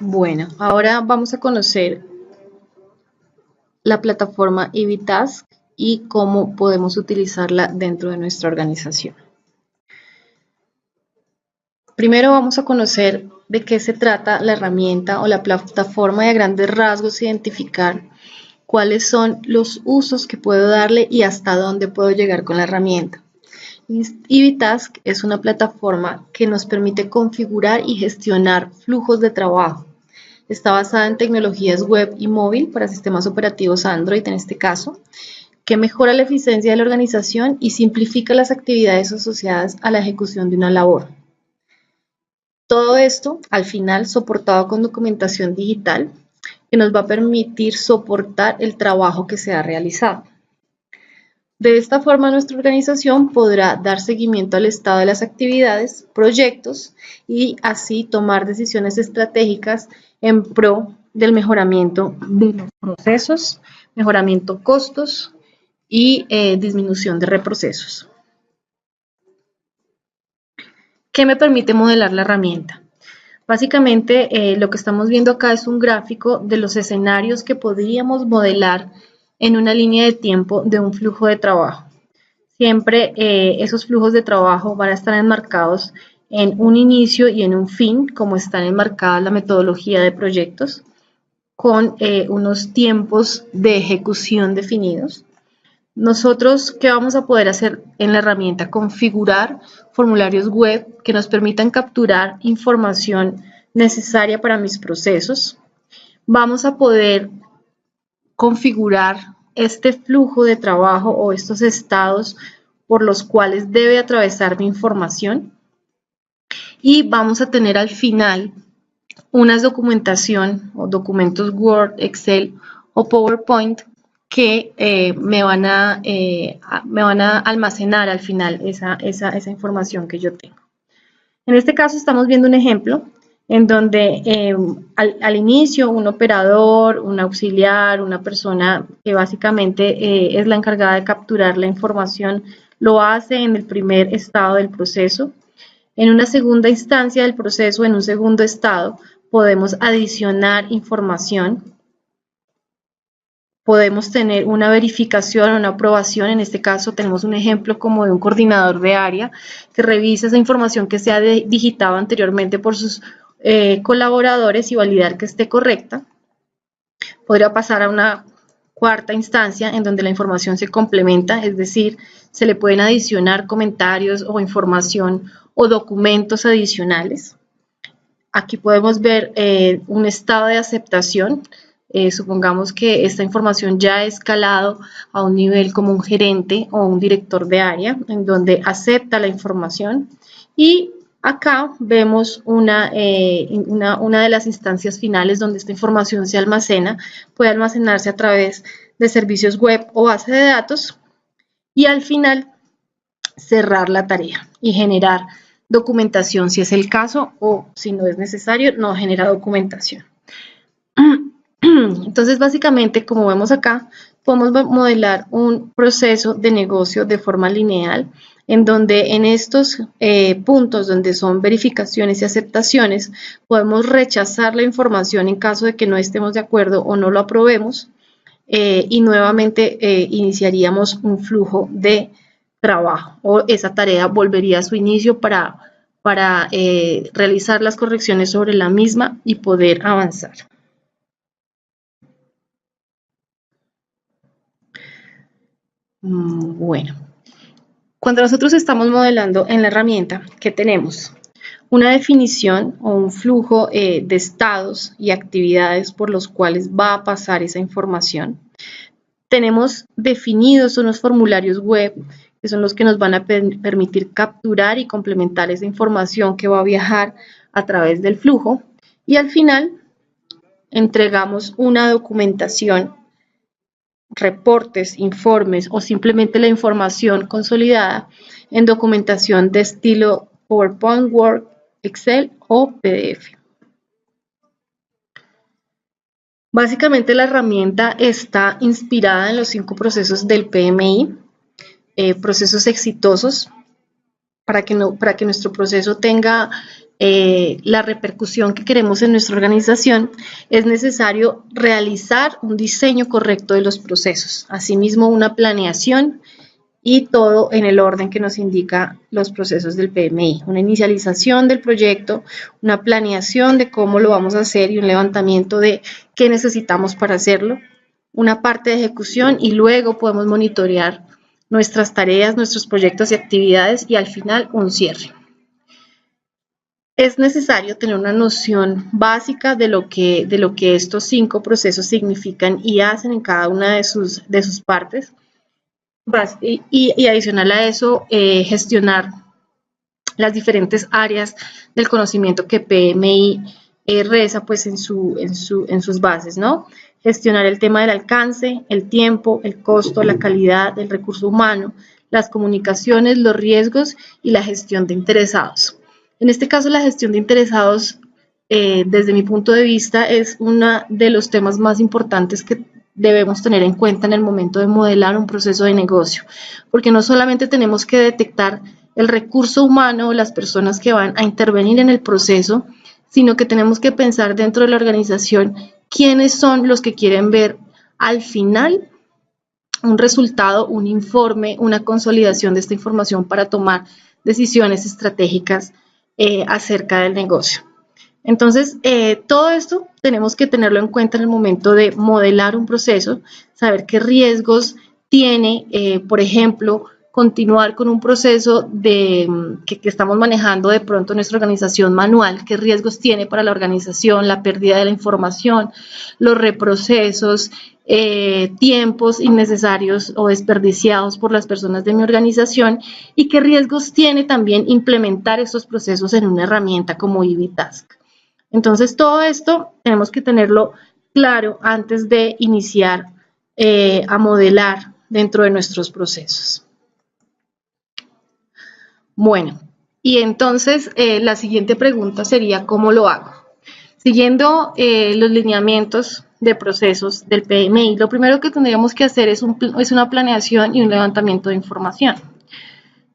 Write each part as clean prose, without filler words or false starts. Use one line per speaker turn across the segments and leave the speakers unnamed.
Bueno, ahora vamos a conocer la plataforma EasyTask y cómo podemos utilizarla dentro de nuestra organización. Primero vamos a conocer de qué se trata la herramienta o la plataforma y a grandes rasgos identificar cuáles son los usos que puedo darle y hasta dónde puedo llegar con la herramienta. EasyTask es una plataforma que nos permite configurar y gestionar flujos de trabajo. Está basada en tecnologías web y móvil para sistemas operativos Android en este caso, que mejora la eficiencia de la organización y simplifica las actividades asociadas a la ejecución de una labor. Todo esto, al final, soportado con documentación digital, que nos va a permitir soportar el trabajo que se ha realizado. De esta forma, nuestra organización podrá dar seguimiento al estado de las actividades, proyectos y así tomar decisiones estratégicas en pro del mejoramiento de los procesos, mejoramiento costos y disminución de reprocesos. ¿Qué me permite modelar la herramienta? Básicamente, lo que estamos viendo acá es un gráfico de los escenarios que podríamos modelar en una línea de tiempo de un flujo de trabajo. Siempre esos flujos de trabajo van a estar enmarcados en un inicio y en un fin, como están enmarcadas la metodología de proyectos, con unos tiempos de ejecución definidos. Nosotros, ¿qué vamos a poder hacer en la herramienta? Configurar formularios web que nos permitan capturar información necesaria para mis procesos. Vamos a poder configurar este flujo de trabajo o estos estados por los cuales debe atravesar mi información. Y vamos a tener al final una documentación o documentos Word, Excel o PowerPoint que me van a almacenar al final esa información que yo tengo. En este caso estamos viendo un ejemplo en donde al inicio un operador, un auxiliar, una persona que básicamente es la encargada de capturar la información, lo hace en el primer estado del proceso. En una segunda instancia del proceso, en un segundo estado, podemos adicionar información. Podemos tener una verificación, una aprobación, en este caso tenemos un ejemplo como de un coordinador de área que revisa esa información que se ha digitado anteriormente por sus colaboradores y validar que esté correcta. Podría pasar a una cuarta instancia en donde la información se complementa, es decir, se le pueden adicionar comentarios o información o documentos adicionales. Aquí podemos ver un estado de aceptación. Supongamos que esta información ya ha escalado a un nivel como un gerente o un director de área, en donde acepta la información. Y acá vemos una de las instancias finales donde esta información se almacena, puede almacenarse a través de servicios web o base de datos y al final cerrar la tarea y generar documentación si es el caso o si no es necesario, no genera documentación. Entonces, básicamente, como vemos acá, podemos modelar un proceso de negocio de forma lineal, en donde en estos puntos donde son verificaciones y aceptaciones, podemos rechazar la información en caso de que no estemos de acuerdo o no lo aprobemos, y nuevamente iniciaríamos un flujo de trabajo o esa tarea volvería a su inicio para realizar las correcciones sobre la misma y poder avanzar. Bueno, cuando nosotros estamos modelando en la herramienta, ¿qué tenemos? Una definición o un flujo de estados y actividades por los cuales va a pasar esa información. Tenemos definidos unos formularios web que son los que nos van a permitir capturar y complementar esa información que va a viajar a través del flujo. Y al final entregamos una documentación, reportes, informes o simplemente la información consolidada en documentación de estilo PowerPoint, Word, Excel o PDF. Básicamente la herramienta está inspirada en los 5 procesos del PMI, procesos exitosos para que nuestro proceso tenga la repercusión que queremos en nuestra organización, es necesario realizar un diseño correcto de los procesos, asimismo una planeación y todo en el orden que nos indica los procesos del PMI. Una inicialización del proyecto, una planeación de cómo lo vamos a hacer y un levantamiento de qué necesitamos para hacerlo, una parte de ejecución y luego podemos monitorear nuestras tareas, nuestros proyectos y actividades y al final un cierre. Es necesario tener una noción básica de lo que estos 5 procesos significan y hacen en cada una de sus partes. Y adicional a eso, gestionar las diferentes áreas del conocimiento que PMI reza pues en sus bases, ¿no? Gestionar el tema del alcance, el tiempo, el costo, la calidad, el recurso humano, las comunicaciones, los riesgos y la gestión de interesados. En este caso, la gestión de interesados, desde mi punto de vista, es uno de los temas más importantes que debemos tener en cuenta en el momento de modelar un proceso de negocio, porque no solamente tenemos que detectar el recurso humano o las personas que van a intervenir en el proceso, sino que tenemos que pensar dentro de la organización quiénes son los que quieren ver al final un resultado, un informe, una consolidación de esta información para tomar decisiones estratégicas acerca del negocio. Entonces, todo esto tenemos que tenerlo en cuenta en el momento de modelar un proceso, saber qué riesgos tiene, por ejemplo, continuar con un proceso que estamos manejando de pronto en nuestra organización manual, qué riesgos tiene para la organización, la pérdida de la información, los reprocesos, tiempos innecesarios o desperdiciados por las personas de mi organización y qué riesgos tiene también implementar estos procesos en una herramienta como EasyTask. Entonces, todo esto tenemos que tenerlo claro antes de iniciar a modelar dentro de nuestros procesos. Bueno, y entonces la siguiente pregunta sería, ¿cómo lo hago? Siguiendo los lineamientos de procesos del PMI, lo primero que tendríamos que hacer es una planeación y un levantamiento de información.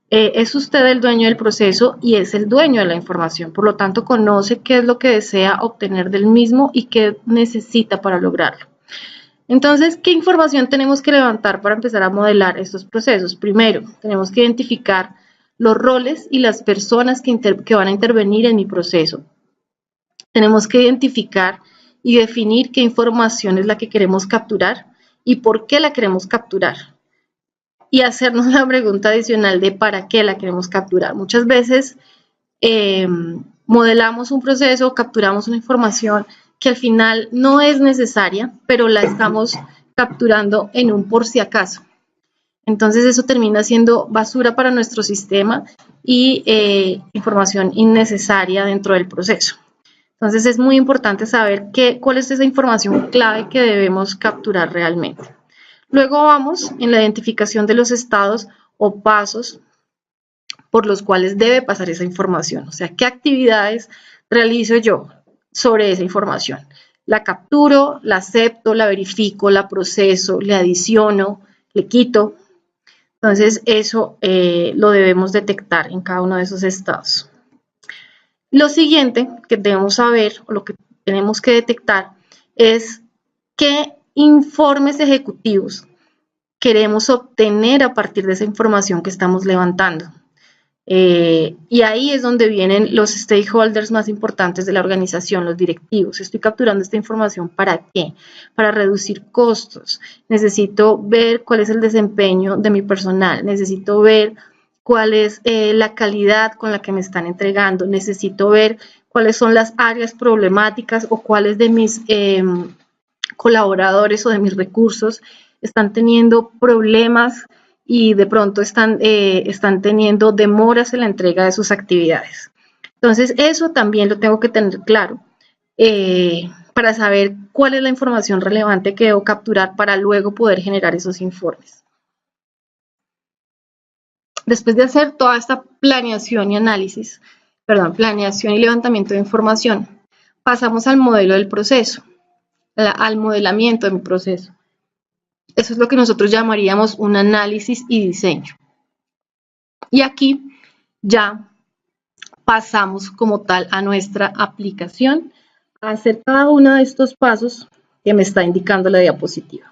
Es usted el dueño del proceso y es el dueño de la información, por lo tanto conoce qué es lo que desea obtener del mismo y qué necesita para lograrlo. Entonces, ¿qué información tenemos que levantar para empezar a modelar estos procesos? Primero, tenemos que identificar los roles y las personas que van a intervenir en mi proceso. Tenemos que identificar y definir qué información es la que queremos capturar y por qué la queremos capturar. Y hacernos la pregunta adicional de para qué la queremos capturar. Muchas veces modelamos un proceso, capturamos una información que al final no es necesaria, pero la estamos capturando en un por si acaso. Entonces eso termina siendo basura para nuestro sistema y información innecesaria dentro del proceso. Entonces es muy importante saber cuál es esa información clave que debemos capturar realmente. Luego vamos en la identificación de los estados o pasos por los cuales debe pasar esa información. O sea, ¿qué actividades realizo yo sobre esa información? La capturo, la acepto, la verifico, la proceso, le adiciono, le quito. Entonces, eso lo debemos detectar en cada uno de esos estados. Lo siguiente que debemos saber o lo que tenemos que detectar es qué informes ejecutivos queremos obtener a partir de esa información que estamos levantando. Y ahí es donde vienen los stakeholders más importantes de la organización, los directivos. Estoy capturando esta información ¿para qué? Para reducir costos. Necesito ver cuál es el desempeño de mi personal. Necesito ver cuál es la calidad con la que me están entregando. Necesito ver cuáles son las áreas problemáticas o cuáles de mis colaboradores o de mis recursos están teniendo problemas y de pronto están teniendo demoras en la entrega de sus actividades. Entonces, eso también lo tengo que tener claro para saber cuál es la información relevante que debo capturar para luego poder generar esos informes. Después de hacer toda esta planeación y análisis, planeación y levantamiento de información, pasamos al modelo del proceso, al modelamiento de mi proceso. Eso es lo que nosotros llamaríamos un análisis y diseño. Y aquí ya pasamos como tal a nuestra aplicación a hacer cada uno de estos pasos que me está indicando la diapositiva.